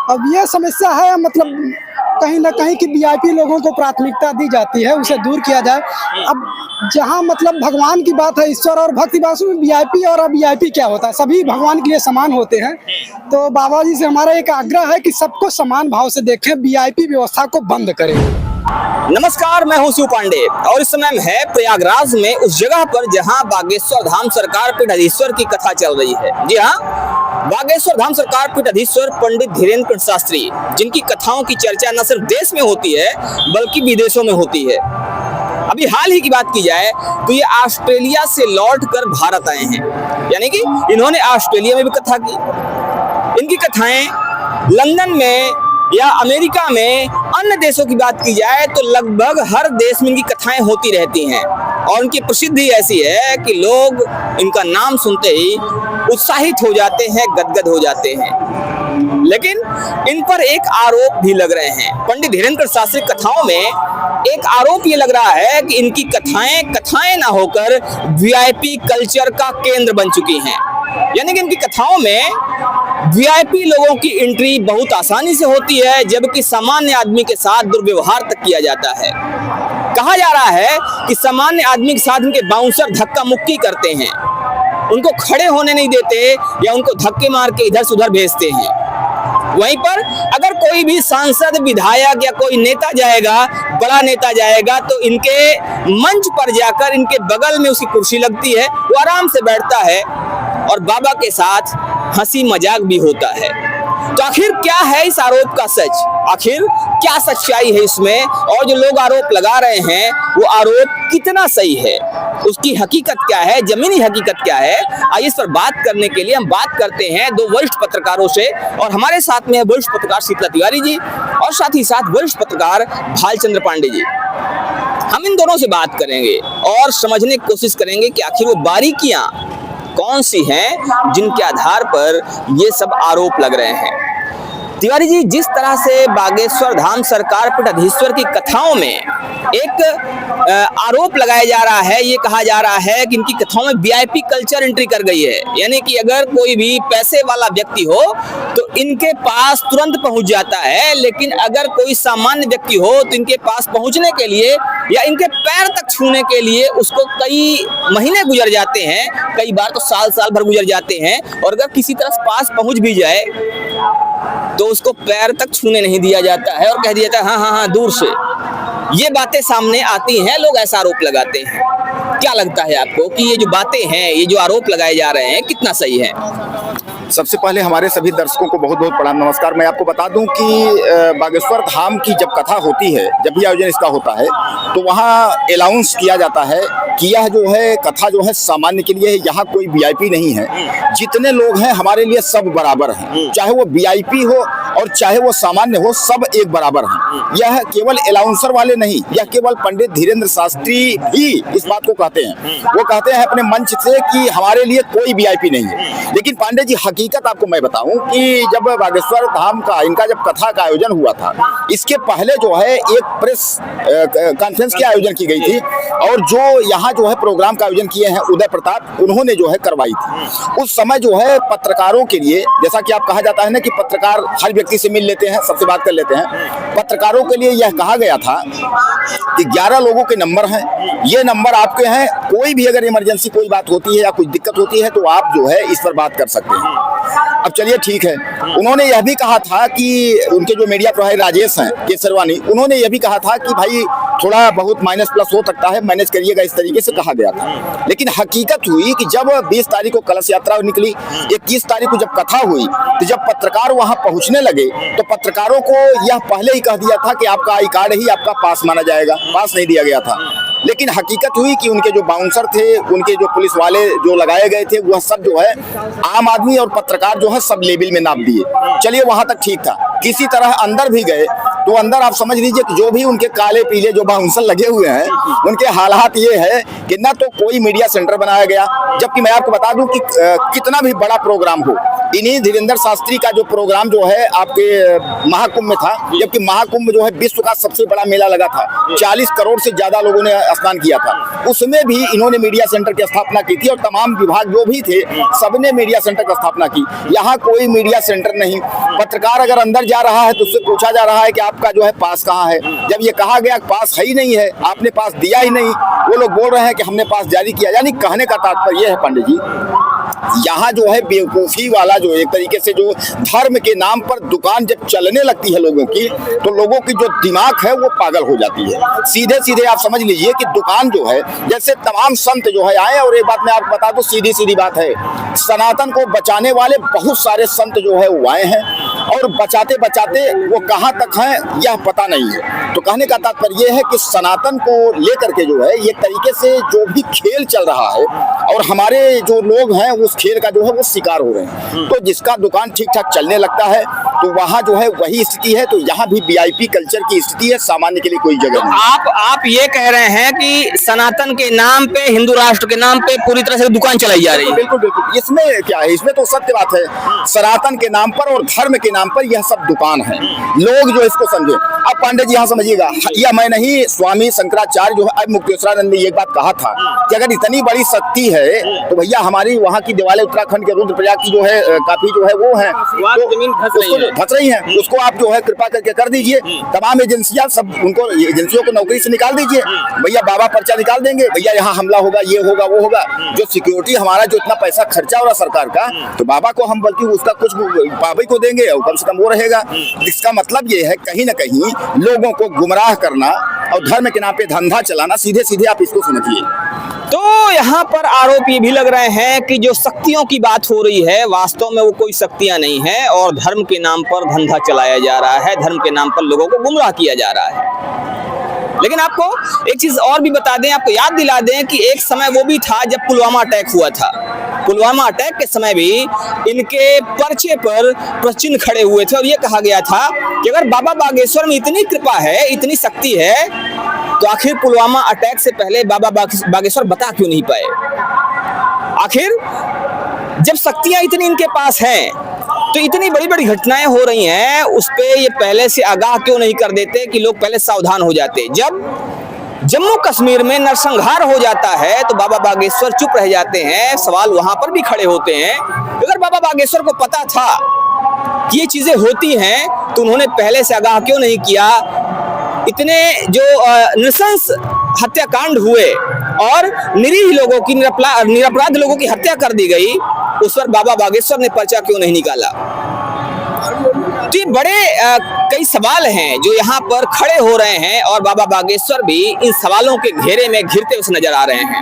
अब ये समस्या है मतलब कहीं ना कहीं कि वीआईपी लोगों को प्राथमिकता दी जाती है, उसे दूर किया जाए। अब जहाँ मतलब भगवान की बात है, ईश्वर और भक्ति बात, उसमें वीआईपी और वीआईपी क्या होता है, सभी भगवान के लिए समान होते हैं। तो बाबा जी से हमारा एक आग्रह है कि सबको समान भाव से देखें, वीआईपी व्यवस्था को बंद करें। नमस्कार, मैं हूं शिव पांडे और इस समय है प्रयागराज में उस जगह पर जहां बागेश्वर धाम सरकार पीठाधीश्वर की कथा चल रही है। जी हाँ, बागेश्वर धाम सरकार पीठाधीश्वर पंडित धीरेन्द्र शास्त्री, जिनकी कथाओं की चर्चा न सिर्फ देश में होती है बल्कि विदेशों में होती है। अभी हाल ही की बात की जाए तो ये ऑस्ट्रेलिया से लौटकर भारत आए हैं, यानी कि इन्होंने ऑस्ट्रेलिया में भी कथा की। इनकी कथाएं लंदन में या अमेरिका में, अन्य देशों की बात की जाए तो लगभग हर देश में इनकी कथाएं होती रहती हैं और उनकी प्रसिद्धि ऐसी है कि लोग इनका नाम सुनते ही उत्साहित हो जाते हैं, गदगद हो जाते हैं। लेकिन इन पर एक आरोप भी लग रहे हैं। पंडित धीरेन्द्र शास्त्री कथाओं में एक आरोप ये लग रहा है कि इनकी कथाएं ना होकर वीआईपी कल्चर का केंद्र बन चुकी हैं। यानी कि इनकी कथाओं में वीआईपी लोगों की एंट्री बहुत आसानी से होती है, जबकि सामान्य आदमी के साथ दुर्व्यवहार तक किया जाता है। कहा जा रहा है कि सामान्य आदमी के साथ इनके बाउंसर धक्का मुक्की करते हैं, उनको खड़े होने नहीं देते या उनको धक्के मार के इधर से उधर भेजते हैं। वहीं पर अगर कोई भी सांसद, विधायक या कोई नेता जाएगा, बड़ा नेता जाएगा, तो इनके मंच पर जाकर इनके बगल में उसकी कुर्सी लगती है, वो आराम से बैठता है और बाबा के साथ हंसी मजाक भी होता है। तो आखिर क्या है इस आरोप का सच? आखिर क्या सच्चाई है इसमें? और जो लोग आरोप लगा रहे हैं वो आरोप कितना सही है, उसकी हकीकत क्या है, जमीनी हकीकत क्या है? आइए इस पर बात करने के लिए हम बात करते हैं दो वरिष्ठ पत्रकारों से। और हमारे साथ में है वरिष्ठ पत्रकार शीतला तिवारी जी और साथ ही साथ वरिष्ठ पत्रकार भालचंद्र पांडे जी। हम इन दोनों से बात करेंगे और समझने की कोशिश करेंगे कि आखिर वो बारीकियां कौन सी हैं जिनके आधार पर ये सब आरोप लग रहे हैं। तिवारी जी, जिस तरह से बागेश्वर धाम सरकार पीठाधीश्वर की कथाओं में एक आरोप लगाया जा रहा है, ये कहा जा रहा है कि इनकी कथाओं में वीआईपी कल्चर एंट्री कर गई है, यानी कि अगर कोई भी पैसे वाला व्यक्ति हो तो इनके पास तुरंत पहुंच जाता है, लेकिन अगर कोई सामान्य व्यक्ति हो तो इनके पास पहुंचने के लिए या इनके पैर तक छूने के लिए उसको कई महीने गुजर जाते हैं, कई बार तो साल भर गुजर जाते हैं। और अगर किसी तरह पास पहुंच भी जाए तो उसको पैर तक छूने नहीं दिया जाता है और कह दिया जाता है हाँ दूर से। ये बातें सामने आती हैं, लोग ऐसा आरोप लगाते हैं। क्या लगता है आपको कि ये जो बातें हैं, ये जो आरोप लगाए जा रहे हैं, कितना सही है? सबसे पहले हमारे सभी दर्शकों को बहुत बहुत प्रणाम, नमस्कार। मैं आपको बता दूं कि बागेश्वर धाम की जब कथा होती है, जब भी आयोजन इसका होता है, तो वहाँ अनाउंस किया जाता है कि यह जो है कथा जो है सामान्य के लिए है, यहाँ कोई वीआईपी नहीं है। जितने लोग हैं हमारे लिए सब बराबर हैं, चाहे वो वीआईपी हो और चाहे वो सामान्य हो, सब एक बराबर हैं। यह केवल अनाउंसर वाले नहीं, यह केवल पंडित धीरेन्द्र शास्त्री ही इस बात को कहते हैं। वो कहते हैं अपने मंच से कि हमारे लिए कोई वीआईपी नहीं है। लेकिन पांडे जी, हकीकत आपको मैं बताऊं कि जब बागेश्वर धाम का इनका जब कथा का आयोजन हुआ था, इसके पहले जो है एक प्रेस कॉन्फ्रेंस की आयोजन की गई थी और जो यहाँ जो है प्रोग्राम का आयोजन किए हैं उदय प्रताप, उन्होंने जो है करवाई थी। उस समय जो है पत्रकारों के लिए, जैसा कि आप कहा जाता है ना कि पत्रकार हर व्यक्ति से मिल लेते हैं, सबसे बात कर लेते हैं, पत्रकारों के लिए यह कहा गया था कि 11 लोगों के नंबर हैं, ये नंबर आपके हैं, कोई भी अगर इमरजेंसी कोई बात होती है या कुछ दिक्कत होती है तो आप जो है इस पर बात कर सकते हैं। अब चलिए ठीक है। उन्होंने यह भी कहा था कि उनके जो मीडिया प्रभारी राजेश हैं केसरवानी, उन्होंने यह भी कहा था कि भाई थोड़ा बहुत माइनस प्लस हो सकता है, मैनेज करिएगा, इस तरीके से कहा गया था। लेकिन हकीकत हुई कि जब 20 तारीख को कलश यात्रा निकली, 21 तारीख को जब कथा हुई, तो जब पत्रकार वहां पहुंचने लगे तो पत्रकारों को यह पहले ही कह दिया था कि आपका आई कार्ड ही आपका पास माना जाएगा, पास नहीं दिया गया था। लेकिन हकीकत हुई कि उनके जो बाउंसर थे, उनके जो पुलिस वाले जो लगाए गए थे, वह सब जो है आम आदमी और पत्रकार जो है सब लेवल में नाप दिए। चलिए वहां तक ठीक था। किसी तरह अंदर भी गए तो अंदर आप समझ लीजिए कि जो भी उनके काले पीले जो बाउंसर लगे हुए हैं, उनके हालात ये है कि ना तो कोई मीडिया सेंटर बनाया गया, जबकि मैं आपको बता दूं कि कितना भी बड़ा प्रोग्राम हो, इन्हीं धीरेन्द्र शास्त्री का जो प्रोग्राम जो है आपके महाकुंभ में था, जबकि महाकुंभ जो है विश्व का सबसे बड़ा मेला लगा था, 40 करोड़ से ज्यादा लोगों ने स्नान किया था। उसमें भी इन्होंने मीडिया सेंटर की स्थापना की थी और तमाम विभाग जो भी थे सबने मीडिया सेंटर की स्थापना की। यहाँ कोई मीडिया सेंटर नहीं। पत्रकार अगर अंदर जा रहा है तो उससे पूछा जा रहा है कि आपका जो है पास कहाँ है। जब ये कहा गया पास है ही नहीं है, आपने पास दिया ही नहीं, वो लोग बोल रहे हैं कि हमने पास जारी किया। यानी कहने का तात्पर्य है पंडित जी, यहाँ जो है बेवकूफ़ी वाला जो एक तरीके से जो धर्म के नाम पर दुकान जब चलने लगती है लोगों की, तो लोगों की जो दिमाग है वो पागल हो जाती है। सीधे सीधे आप समझ लीजिए कि दुकान जो है, जैसे तमाम संत जो है आए, और एक बात मैं आपको बता दूं, सीधी सीधी बात है, सनातन को बचाने वाले बहुत सारे संत जो है वो आए हैं और बचाते बचाते वो कहाँ तक हैं यह पता नहीं है। तो कहने का तात्पर्य यह है कि सनातन को लेकर के जो है एक तरीके से जो भी खेल चल रहा है और हमारे जो लोग हैं उस खेल का जो है वो शिकार हो रहे हैं। तो जिसका दुकान ठीक ठाक चलने लगता है तो वहाँ जो है वही स्थिति है। तो यहाँ भी वीआईपी कल्चर की स्थिति है, सामान्य के लिए कोई जगह नहीं। आप ये कह रहे हैं कि सनातन के नाम पे, हिंदू राष्ट्र के नाम पे पूरी तरह से दुकान चलाई जा रही है। बिल्कुल बिल्कुल, इसमें क्या है, इसमें तो सत्य बात है, सनातन के नाम पर और धर्म के नाम पर यह सब दुकान है। लोग जो इसको समझे। अब पांडे जी यहाँ समझिएगा, यह मैं नहीं, स्वामी शंकराचार्य जो है, अब मुक्तेश्वरानंद ने ये बात कहा था कि अगर इतनी बड़ी शक्ति है तो भैया हमारी वहाँ की दिवाली उत्तराखंड के रुद्रप्रयाग की जो है काफी जो है वो है, तो जमीन धस रही है, उसको आप जो है कृपा करके कर दीजिए। तमाम एजेंसियां सब उनको एजेंसियों को नौकरी से निकाल दीजिए। भैया बाबा पर्चा निकाल देंगे, भैया यहाँ हमला होगा, ये होगा वो होगा। जो सिक्योरिटी हमारा जो इतना पैसा खर्चा हो रहा सरकार का, तो बाबा को हम बल्कि उसका कुछ बाबा को देंगे और कम से कम वो रहेगा। इसका मतलब ये है कहीं ना कहीं लोगों को गुमराह करना और धर्म के नाम पे धंधा चलाना। सीधे सीधे आप इसको समझिए। तो यहाँ पर आरोप ये भी लग रहे हैं कि जो शक्तियों की बात हो रही है वास्तव में वो कोई शक्तियां नहीं है और धर्म के नाम पर धंधा चलाया जा रहा है, धर्म के नाम पर लोगों को गुमराह किया जा रहा है। लेकिन आपको एक चीज और भी बता दें, आपको याद दिला दें कि एक समय वो भी था जब पुलवामा अटैक हुआ था। पुलवामा अटैक के समय भी इनके पर्चे पर प्रश्न खड़े हुए थे और ये कहा गया था कि अगर बाबा बागेश्वर में इतनी कृपा है, इतनी शक्ति है, तो आखिर पुलवामा अटैक से पहले बाबा बागेश्वर बता क्यों नहीं पाए? आखिर जब शक्तियां इतनी इनके पास हैं तो इतनी बड़ी बड़ी घटनाएं हो रही हैं, उस पे ये पहले से आगाह क्यों नहीं कर देते कि लोग पहले सावधान हो जाते? जब जम्मू कश्मीर में नरसंहार हो जाता है तो बाबा बागेश्वर चुप रह जाते हैं। सवाल वहां पर भी खड़े होते हैं, अगर बाबा बागेश्वर को पता था कि ये चीजें होती हैं तो उन्होंने पहले से आगाह क्यों नहीं किया? इतने जो नृशंस हत्याकांड हुए और निरीह लोगों की, निरपराध लोगों की हत्या कर दी गई, उस पर बाबा बागेश्वर ने पर्चा क्यों नहीं निकाला? तो ये बड़े कई सवाल हैं जो यहाँ पर खड़े हो रहे हैं और बाबा बागेश्वर भी इन सवालों के घेरे में घिरते हुए नजर आ रहे हैं।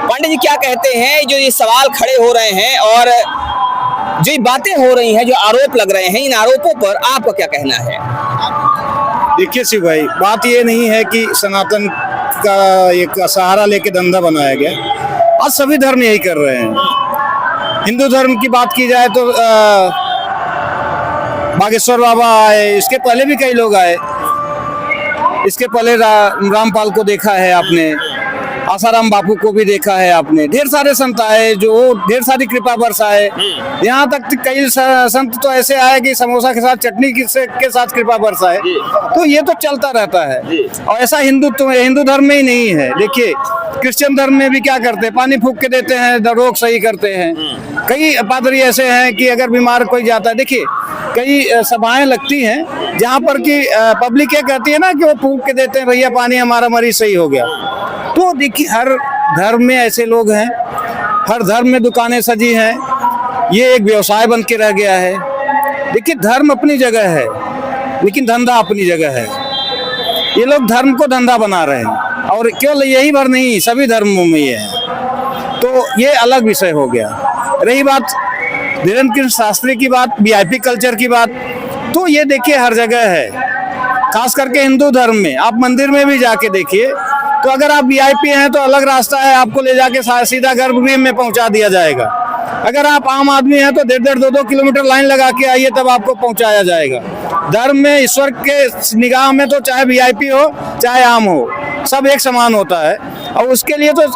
पांडे जी क्या कहते हैं, जो ये सवाल खड़े हो रहे हैं और जो ये बातें हो रही हैं, जो आरोप लग रहे हैं, इन आरोपों पर आपका क्या कहना है? देखिए शिव भाई, बात ये नहीं है कि सनातन का एक सहारा लेके धंधा बनाया गया। आज सभी धर्म यही कर रहे हैं। हिंदू धर्म की बात की जाए तो बागेश्वर बाबा आए, इसके पहले भी कई लोग आए। इसके पहले रामपाल को देखा है आपने, आसाराम बापू को भी देखा है आपने, ढेर सारे संत आए जो ढेर सारी कृपा बरसाए। यहाँ तक कई संत तो ऐसे आए कि समोसा के साथ चटनी के साथ कृपा बरसाए। तो ये तो चलता रहता है और ऐसा हिंदू धर्म में ही नहीं है। देखिए क्रिश्चियन धर्म में भी क्या करते हैं, पानी फूंक के देते हैं, रोग सही करते हैं। कई पादरी ऐसे हैं कि अगर बीमार कोई जाता है, देखिए कई सभाएं लगती हैं जहाँ पर कि पब्लिक क्या कहती है ना कि वो फूंक के देते हैं, भैया पानी हमारा मरीज सही हो गया। तो देखिए हर धर्म में ऐसे लोग हैं, हर धर्म में दुकानें सजी हैं, ये एक व्यवसाय बन के रह गया है। देखिए धर्म अपनी जगह है लेकिन धंधा अपनी जगह है। ये लोग धर्म को धंधा बना रहे हैं और केवल यही भर नहीं, सभी धर्मों में ये है। तो ये अलग विषय हो गया। रही बात धीरेन्द्र शास्त्री की बात, वीआईपी कल्चर की बात, तो ये देखिए हर जगह है, खास करके हिंदू धर्म में। आप मंदिर में भी जाके देखिए तो अगर आप वीआईपी हैं तो अलग रास्ता है, आपको ले जाके सीधा गर्भगृह में पहुंचा दिया जाएगा। अगर आप आम आदमी हैं तो 1.5-2 किलोमीटर लाइन लगा के आइए, तब आपको पहुंचाया जाएगा। धर्म में ईश्वर के निगाह में तो चाहे वीआईपी हो चाहे आम हो, सब एक समान होता है। और उसके लिए तो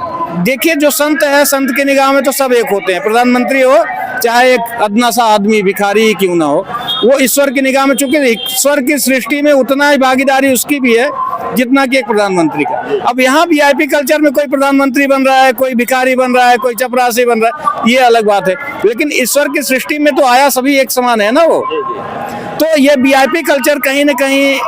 देखिए जो संत है, संत की निगाह में तो सब एक होते हैं। प्रधानमंत्री हो चाहे एक अदना सा आदमी भिखारी ही क्यों ना हो, वो ईश्वर की निगाह में, चूंकि ईश्वर की सृष्टि में उतना ही भागीदारी उसकी भी है जितना कि एक प्रधानमंत्री का। अब यहाँ वीआईपी कल्चर में कोई प्रधानमंत्री बन रहा है, कोई भिखारी बन रहा है, कोई चपरासी बन रहा है, ये अलग बात है, लेकिन ईश्वर की सृष्टि में तो आया सभी एक समान है ना वो। तो ये वीआईपी कल्चर कहीं ना कहीं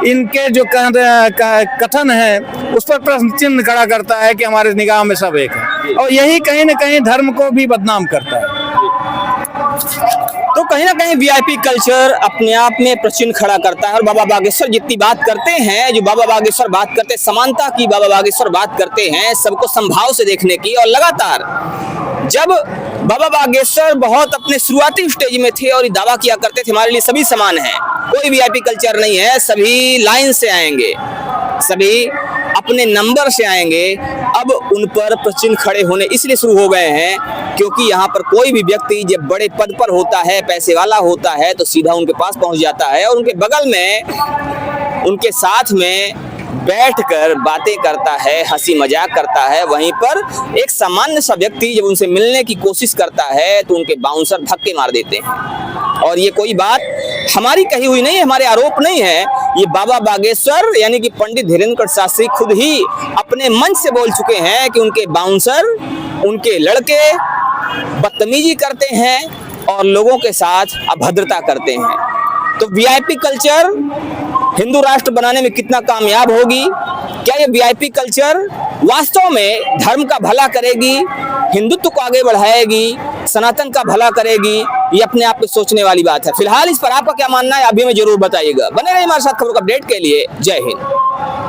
इनके जो कथन है उस पर प्रश्न चिन्ह खड़ा करता है कि हमारे निगाह में सब एक है, और यही कहीं ना कहीं धर्म को भी बदनाम करता है। तो कहीं ना कहीं वीआईपी कल्चर अपने आप में प्रश्न खड़ा करता है। और बाबा बागेश्वर जितनी बात करते हैं, जो बाबा बागेश्वर बात करते हैं, समानता की बाबा बागेश्वर बात करते हैं, सबको समभाव से देखने की, और लगातार जब बाबा बागेश्वर बहुत अपने शुरुआती स्टेज में थे और ये दावा किया करते थे हमारे लिए सभी समान हैं, कोई वीआईपी कल्चर नहीं है, सभी लाइन से आएंगे, सभी अपने नंबर से आएंगे, अब उन पर प्रश्न खड़े होने इसलिए शुरू हो गए हैं क्योंकि यहाँ पर कोई भी व्यक्ति जब बड़े पद पर होता है, पैसे वाला होता है, तो सीधा उनके पास पहुंच जाता है और उनके बगल में, उनके साथ में बैठकर बातें करता है, हंसी मजाक करता है। वहीं पर एक सामान्य सा व्यक्ति जब उनसे मिलने की कोशिश करता है तो उनके बाउंसर धक्के मार देते हैं। और ये कोई बात हमारी कही हुई नहीं है, हमारे आरोप नहीं है, ये बाबा बागेश्वर यानी कि पंडित धीरेन्द्र शास्त्री खुद ही अपने मंच से बोल चुके हैं कि उनके बाउंसर, उनके लड़के बदतमीजी करते हैं और लोगों के साथ अभद्रता करते हैं। तो वीआईपी कल्चर हिंदू राष्ट्र बनाने में कितना कामयाब होगी? क्या ये वीआईपी कल्चर वास्तव में धर्म का भला करेगी, हिंदुत्व को आगे बढ़ाएगी, सनातन का भला करेगी? ये अपने आप में सोचने वाली बात है। फिलहाल इस पर आपका क्या मानना है, अभी हमें जरूर बताइएगा। बने रहिए हमारे साथ खबरों का अपडेट के लिए। जय हिंद।